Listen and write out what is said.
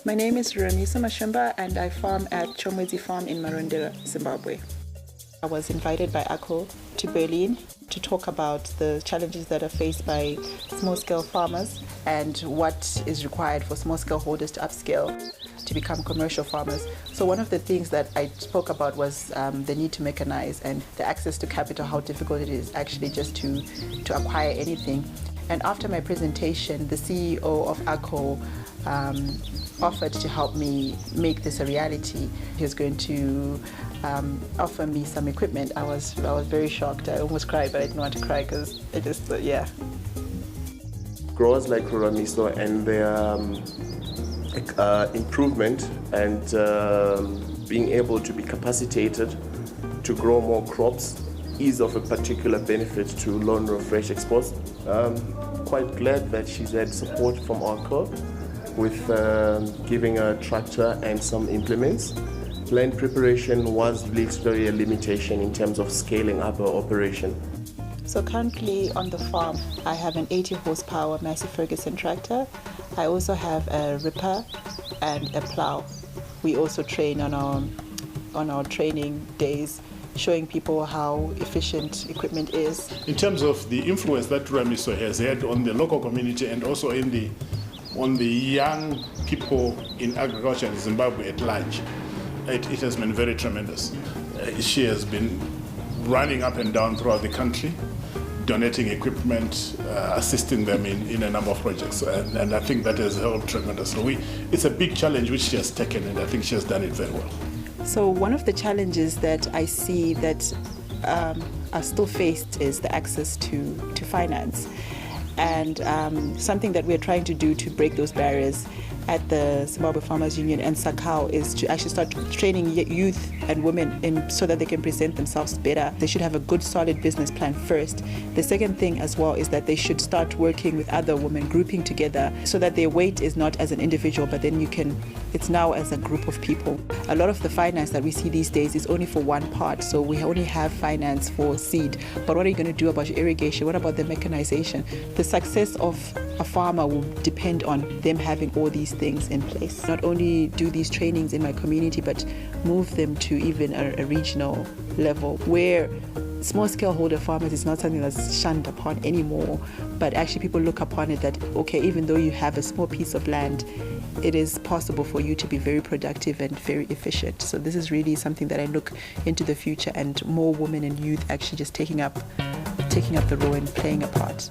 My name is Ruramiso Mashumba and I farm at Chomwezi Farm in Marondera, Zimbabwe. I was invited by AGCO to Berlin to talk about the challenges that are faced by small-scale farmers and what is required for small-scale holders to upscale to become commercial farmers. So one of the things that I spoke about was the need to mechanize and the access to capital, how difficult it is actually just to acquire anything. And after my presentation, the CEO of AGCO offered to help me make this a reality. He was going to offer me some equipment. I was very shocked. I almost cried, but I didn't want to cry because it just, yeah. Growers like Ruramiso and their improvement and being able to be capacitated to grow more crops is of a particular benefit to Lonro Fresh Exports. Quite glad that she's had support from AGCO with giving a tractor and some implements. Land preparation was really a limitation in terms of scaling up our operation. So currently on the farm, I have an 80 horsepower Massey Ferguson tractor. I also have a ripper and a plow. We also train on our training days, showing people how efficient equipment is. In terms of the influence that Ruramiso has had on the local community and also on the young people in agriculture in Zimbabwe at large, it has been very tremendous. She has been running up and down throughout the country, donating equipment, assisting them in a number of projects, and I think that has helped tremendously. It's a big challenge which she has taken, and I think she has done it very well. So one of the challenges that I see that are still faced is the access to finance. And something that we're trying to do to break those barriers at the Zimbabwe Farmers Union and SACAO is to actually start training youth and women so that they can present themselves better. They should have a good, solid business plan first. The second thing as well is that they should start working with other women, grouping together so that their weight is not as an individual, but then it's now as a group of people. A lot of the finance that we see these days is only for one part. So we only have finance for seed. But what are you going to do about your irrigation? What about the mechanization? The success of a farmer will depend on them having all these things in place. Not only do these trainings in my community, but move them to even a regional level where small-scale holder farmers is not something that's shunned upon anymore, but actually people look upon it that, okay, even though you have a small piece of land, it is possible for you to be very productive and very efficient. So this is really something that I look into the future, and more women and youth actually just taking up the role and playing a part.